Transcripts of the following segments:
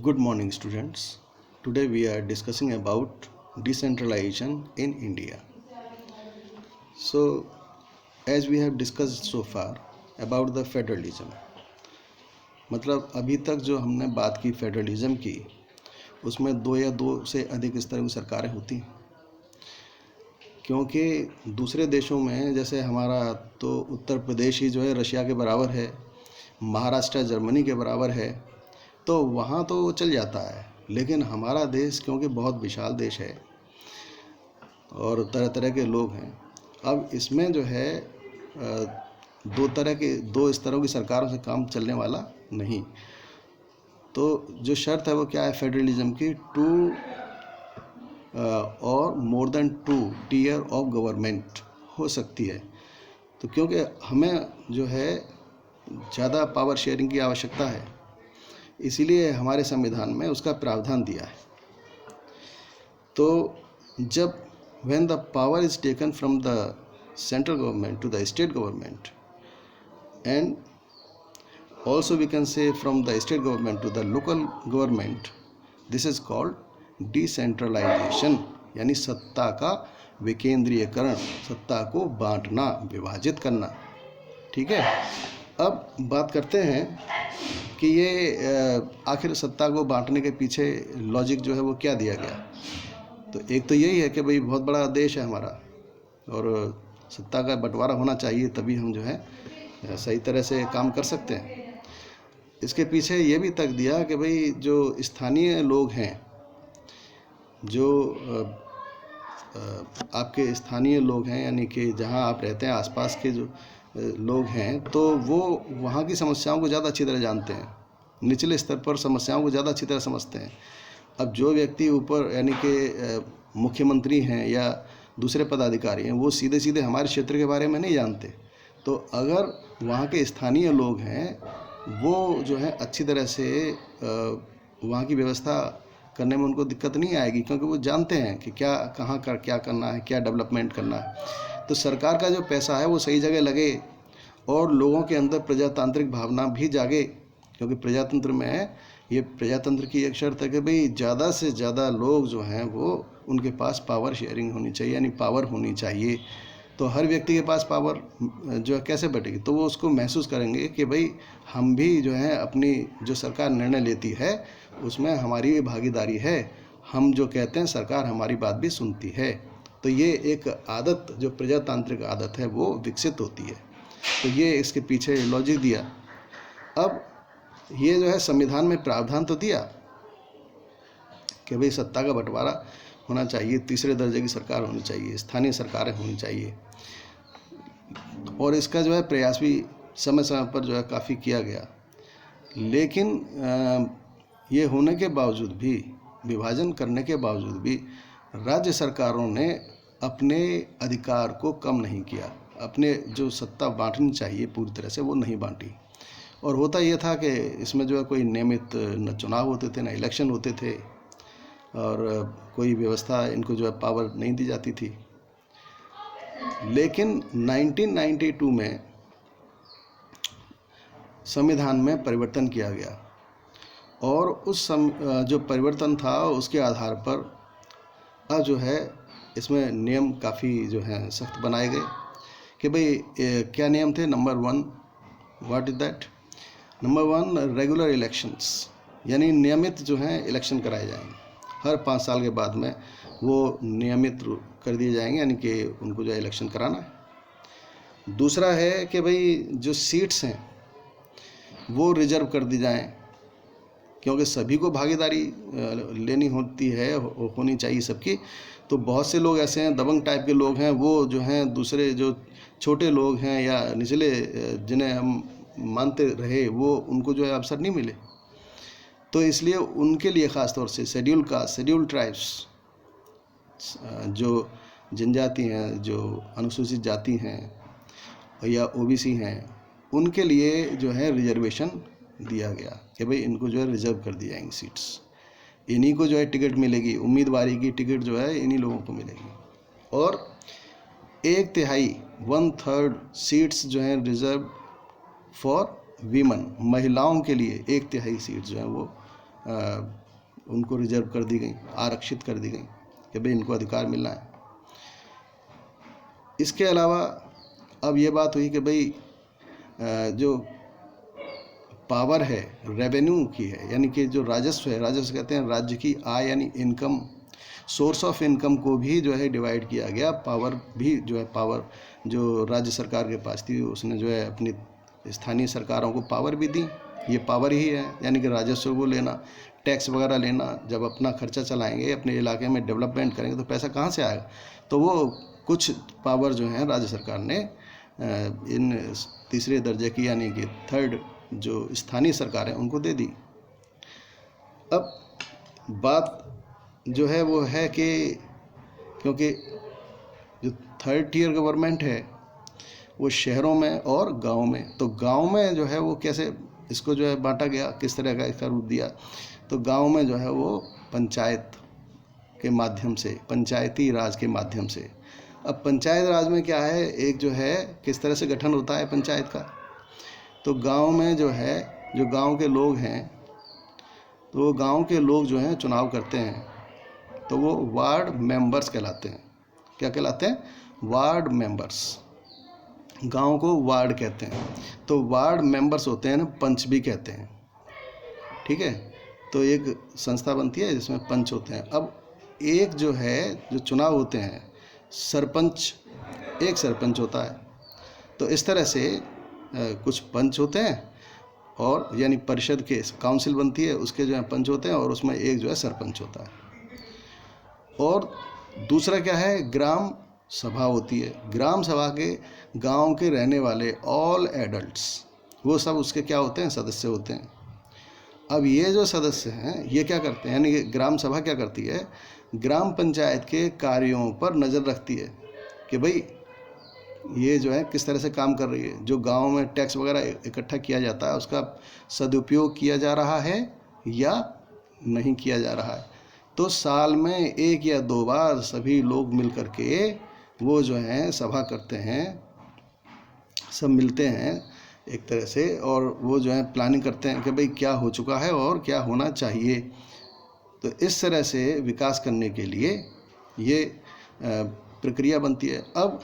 Good morning, students. Today we are discussing about decentralization in India. So, as we have discussed so far about the federalism, मतलब अभी तक जो हमने बात की फेडरलिज्म की, उसमें दो या दो से अधिक इस तरह की सरकारें होती हैं, क्योंकि दूसरे देशों में जैसे हमारा तो उत्तर प्रदेश ही जो है रशिया के बराबर है, महाराष्ट्र जर्मनी के बराबर है, तो वहाँ तो चल जाता है। लेकिन हमारा देश क्योंकि बहुत विशाल देश है और तरह तरह के लोग हैं, अब इसमें जो है दो स्तरों की सरकारों से काम चलने वाला नहीं। तो जो शर्त है वो क्या है फेडरलिज्म की, टू और more than two tier of government हो सकती है। तो क्योंकि हमें जो है ज़्यादा पावर शेयरिंग की आवश्यकता है, इसीलिए हमारे संविधान में उसका प्रावधान दिया है। तो जब when the power is taken from the central government to the state government, and also we can say from the state government to the local government, this is called decentralization, यानी सत्ता का विकेंद्रीयकरण, सत्ता को बांटना, विभाजित करना। ठीक है, अब बात करते हैं कि ये आखिर सत्ता को बांटने के पीछे लॉजिक जो है वो क्या दिया गया। तो एक तो यही है कि भाई बहुत बड़ा देश है हमारा और सत्ता का बंटवारा होना चाहिए, तभी हम जो है सही तरह से काम कर सकते हैं। इसके पीछे ये भी तर्क दिया कि भाई जो स्थानीय लोग हैं, जो आपके स्थानीय लोग हैं, यानी कि जहाँ आप रहते हैं आसपास के जो लोग हैं, तो वो वहाँ की समस्याओं को ज़्यादा अच्छी तरह जानते हैं, निचले स्तर पर समस्याओं को ज़्यादा अच्छी तरह समझते हैं। अब जो व्यक्ति ऊपर यानी कि मुख्यमंत्री हैं या दूसरे पदाधिकारी हैं, वो सीधे सीधे हमारे क्षेत्र के बारे में नहीं जानते। तो अगर वहाँ के स्थानीय लोग हैं, वो जो है अच्छी तरह से वहाँ की व्यवस्था करने में उनको दिक्कत नहीं आएगी, क्योंकि वो जानते हैं कि क्या कहाँ कर क्या करना है, क्या डेवलपमेंट करना है। तो सरकार का जो पैसा है वो सही जगह लगे और लोगों के अंदर प्रजातांत्रिक भावना भी जागे, क्योंकि प्रजातंत्र में ये प्रजातंत्र की एक शर्त है कि भाई ज़्यादा से ज़्यादा लोग जो हैं वो उनके पास पावर शेयरिंग होनी चाहिए, यानी पावर होनी चाहिए। तो हर व्यक्ति के पास पावर जो है कैसे बटेगी, तो वो उसको महसूस करेंगे कि भाई हम भी जो है अपनी जो सरकार निर्णय लेती है उसमें हमारी भी भागीदारी है, हम जो कहते हैं सरकार हमारी बात भी सुनती है। तो ये एक आदत जो प्रजातांत्रिक आदत है वो विकसित होती है। तो ये इसके पीछे लॉजिक दिया। अब ये जो है संविधान में प्रावधान तो दिया कि भाई सत्ता का बंटवारा होना चाहिए, तीसरे दर्जे की सरकार होनी चाहिए, स्थानीय सरकारें होनी चाहिए, और इसका जो है प्रयास भी समय समय पर जो है काफ़ी किया गया। लेकिन ये होने के बावजूद भी, विभाजन करने के बावजूद भी, राज्य सरकारों ने अपने अधिकार को कम नहीं किया, अपने जो सत्ता बांटनी चाहिए पूरी तरह से वो नहीं बांटी। और होता ये था कि इसमें जो है कोई नियमित न चुनाव होते थे, न इलेक्शन होते थे, और कोई व्यवस्था इनको जो है पावर नहीं दी जाती थी। लेकिन 1992 में संविधान में परिवर्तन किया गया, और उस जो परिवर्तन था उसके आधार पर अब जो है इसमें नियम काफ़ी जो हैं सख्त बनाए गए कि भाई क्या नियम थे। Number 1, what is that? Number 1, regular elections, यानी नियमित जो हैं इलेक्शन कराए जाएंगे। हर 5 साल के बाद में वो नियमित कर दिए जाएंगे, यानी कि उनको जो है इलेक्शन कराना है। दूसरा है कि भाई जो सीट्स हैं वो रिजर्व कर दी जाएं, क्योंकि सभी को भागीदारी लेनी होती है, होनी चाहिए सबकी। तो बहुत से लोग ऐसे हैं, दबंग टाइप के लोग हैं, वो जो हैं दूसरे जो छोटे लोग हैं या निचले जिन्हें हम मानते रहे, वो उनको जो है अवसर नहीं मिले। तो इसलिए उनके लिए ख़ास तौर से शेड्यूल कास्ट, शेड्यूल ट्राइब्स, जो जनजाति हैं, जो अनुसूचित जाति हैं या ओबीसी हैं, उनके लिए जो है रिजर्वेशन दिया गया कि भाई इनको जो है रिजर्व कर दी जाएंगी सीट्स, इन्हीं को जो है टिकट मिलेगी, उम्मीदवारी की टिकट जो है इन्हीं लोगों को मिलेगी। और 1/3 1/3 सीट्स जो हैं रिजर्व फॉर वीमन, महिलाओं के लिए 1/3 सीट जो है वो उनको रिजर्व कर दी गई, आरक्षित कर दी गई कि भाई इनको अधिकार मिलना है। इसके अलावा अब ये बात हुई कि भाई जो पावर है रेवेन्यू की है, यानी कि जो राजस्व है, राजस्व कहते हैं राज्य की आय यानी इनकम, सोर्स ऑफ इनकम को भी जो है डिवाइड किया गया। पावर भी जो है, पावर जो राज्य सरकार के पास थी उसने जो है अपनी स्थानीय सरकारों को पावर भी दी। ये पावर ही है, यानी कि राजस्व को लेना, टैक्स वगैरह लेना। जब अपना खर्चा चलाएंगे, अपने इलाके में डेवलपमेंट करेंगे तो पैसा कहाँ से आएगा? तो वो कुछ पावर जो है राज्य सरकार ने इन तीसरे दर्जे की यानी कि थर्ड जो स्थानीय सरकार है उनको दे दी। अब बात जो है वो है कि क्योंकि जो थर्ड टियर गवर्नमेंट है वो शहरों में और गांव में, तो गांव में जो है वो कैसे इसको जो है बांटा गया, किस तरह का इसका रूप दिया, तो गांव में जो है वो पंचायत के माध्यम से, पंचायती राज के माध्यम से। अब पंचायत राज में क्या है, एक जो है किस तरह से गठन होता है पंचायत का, तो गांव में जो है जो गांव के लोग हैं, तो वो गांव के लोग जो हैं चुनाव करते हैं, तो वो वार्ड मेंबर्स कहलाते हैं। क्या कहलाते हैं? Ward members. गांव को वार्ड कहते हैं, तो वार्ड मेंबर्स होते हैं ना, पंच भी कहते हैं। ठीक है, तो एक संस्था बनती है जिसमें पंच होते हैं। अब एक जो है जो चुनाव होते हैं, सरपंच, एक सरपंच होता है। तो इस तरह से कुछ पंच होते हैं और यानी परिषद के काउंसिल बनती है, उसके जो है पंच होते हैं और उसमें एक जो है सरपंच होता है। और दूसरा क्या है, ग्राम सभा होती है। ग्राम सभा के गांव के रहने वाले ऑल एडल्ट्स, वो सब उसके क्या होते हैं, सदस्य होते हैं। अब ये जो सदस्य हैं ये क्या करते हैं, यानी कि ग्राम सभा क्या करती है, ग्राम पंचायत के कार्यों पर नज़र रखती है कि भाई ये जो है किस तरह से काम कर रही है, जो गांव में टैक्स वगैरह इकट्ठा किया जाता है उसका सदुपयोग किया जा रहा है या नहीं किया जा रहा है। तो साल में 1 या 2 बार सभी लोग मिल कर के वो जो हैं सभा करते हैं, सब मिलते हैं एक तरह से, और वो जो है प्लानिंग करते हैं कि भाई क्या हो चुका है और क्या होना चाहिए। तो इस तरह से विकास करने के लिए ये प्रक्रिया बनती है। अब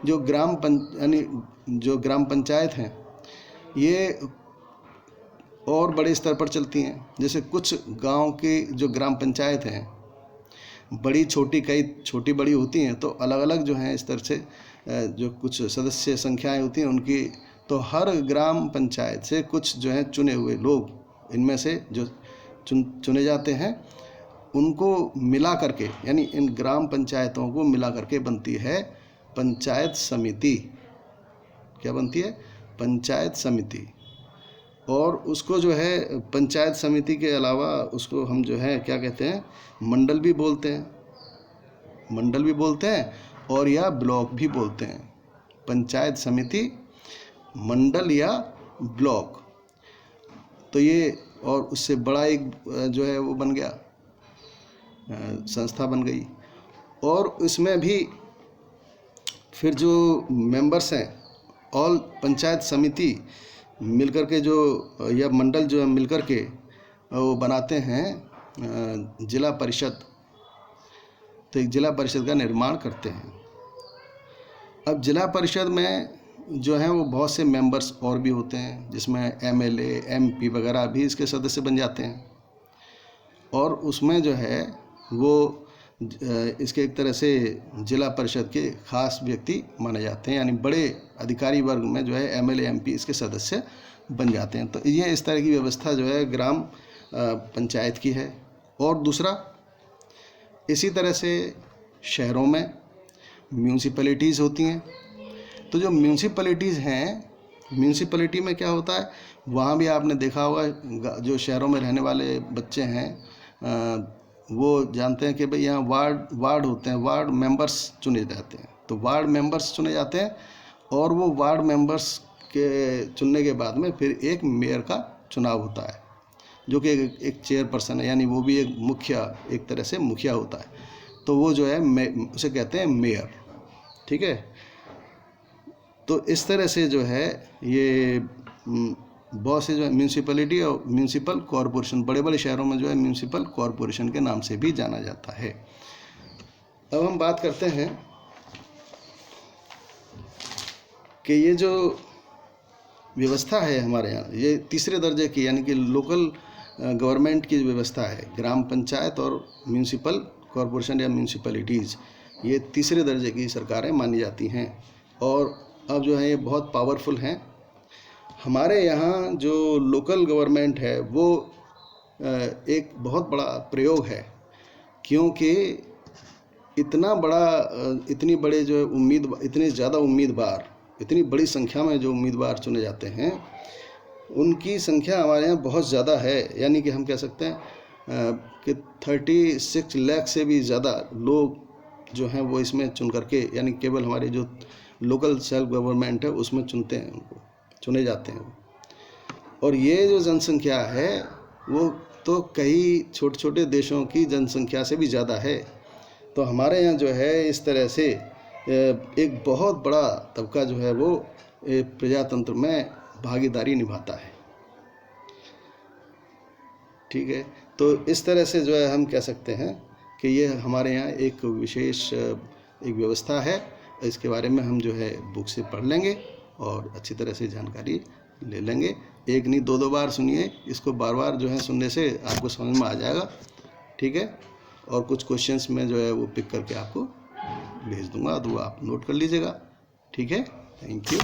जो ग्राम पंचायत हैं ये और बड़े स्तर पर चलती हैं। जैसे कुछ गांव की जो ग्राम पंचायत हैं बड़ी छोटी, कई छोटी बड़ी होती हैं, तो अलग अलग जो हैं स्तर से जो कुछ सदस्य संख्याएं होती हैं उनकी, तो हर ग्राम पंचायत से कुछ जो हैं चुने हुए लोग, इनमें से जो चुने जाते हैं उनको मिला करके, यानी इन ग्राम पंचायतों को मिला करके बनती है पंचायत समिति। क्या बनती है? पंचायत समिति। और उसको जो है पंचायत समिति के अलावा उसको हम जो है क्या कहते हैं, मंडल भी बोलते हैं, मंडल भी बोलते हैं और या ब्लॉक भी बोलते हैं। पंचायत समिति, मंडल या ब्लॉक। तो ये और उससे बड़ा एक जो है वो बन गया, संस्था बन गई। और इसमें भी फिर जो मेंबर्स हैं, ऑल पंचायत समिति मिलकर के जो या मंडल जो है मिलकर के वो बनाते हैं जिला परिषद। तो एक जिला परिषद का निर्माण करते हैं। अब जिला परिषद में जो है वो बहुत से मेंबर्स और भी होते हैं, जिसमें MLA MP वगैरह भी इसके सदस्य बन जाते हैं। और उसमें जो है वो इसके एक तरह से जिला परिषद के खास व्यक्ति माने जाते हैं, यानी बड़े अधिकारी वर्ग में जो है MLA MP इसके सदस्य बन जाते हैं। तो ये इस तरह की व्यवस्था जो है ग्राम पंचायत की है। और दूसरा, इसी तरह से शहरों में म्यूनसिपैलिटीज़ होती हैं। तो जो म्यूनसिपैलिटीज़ हैं, म्यूनसिपैलिटी में क्या होता है, वहाँ भी आपने देखा होगा जो शहरों में रहने वाले बच्चे हैं वो जानते हैं कि भाई यहाँ वार्ड होते हैं, वार्ड मेंबर्स चुने जाते हैं। तो वार्ड मेंबर्स चुने जाते हैं और वो वार्ड मेंबर्स के चुनने के बाद में फिर एक मेयर का चुनाव होता है, जो कि एक चेयरपर्सन है, यानी वो भी एक मुखिया, एक तरह से मुखिया होता है। तो वो जो है उसे कहते हैं मेयर। ठीक है, तो इस तरह से जो है ये बहुत से जो है म्यूनसिपैलिटी और म्यूनसिपल कॉरपोरेशन, बड़े बड़े शहरों में जो है म्यूनसिपल कॉरपोरेशन के नाम से भी जाना जाता है। अब हम बात करते हैं कि ये जो व्यवस्था है हमारे यहाँ, ये तीसरे दर्जे की यानी कि लोकल गवर्नमेंट की व्यवस्था है। ग्राम पंचायत और म्यूनसिपल कॉरपोरेशन या म्यूनसिपैलिटीज़, ये तीसरे दर्जे की सरकारें मानी जाती हैं और अब जो है ये बहुत पावरफुल हैं। हमारे यहाँ जो लोकल गवर्नमेंट है वो एक बहुत बड़ा प्रयोग है, क्योंकि इतना बड़ा इतनी बड़े जो है इतने ज़्यादा उम्मीदवार, इतनी बड़ी संख्या में जो उम्मीदवार चुने जाते हैं, उनकी संख्या हमारे यहाँ बहुत ज़्यादा है। यानी कि हम कह सकते हैं कि 36 लाख से भी ज़्यादा लोग जो हैं वो इसमें चुन करके, यानी केवल हमारे जो लोकल सेल्फ गवर्नमेंट है उसमें चुनते हैं, उनको चुने जाते हैं। और ये जो जनसंख्या है वो तो कई छोटे छोटे देशों की जनसंख्या से भी ज़्यादा है। तो हमारे यहाँ जो है इस तरह से एक बहुत बड़ा तबका जो है वो प्रजातंत्र में भागीदारी निभाता है। ठीक है, तो इस तरह से जो है हम कह सकते हैं कि ये हमारे यहाँ एक विशेष एक व्यवस्था है। इसके बारे में हम जो है बुक से पढ़ लेंगे और अच्छी तरह से जानकारी ले लेंगे। एक नहीं दो बार सुनिए, इसको बार बार जो है सुनने से आपको समझ में आ जाएगा। ठीक है, और कुछ क्वेश्चंस में जो है वो पिक करके आपको भेज दूंगा, तो आप नोट कर लीजिएगा। ठीक है, थैंक यू।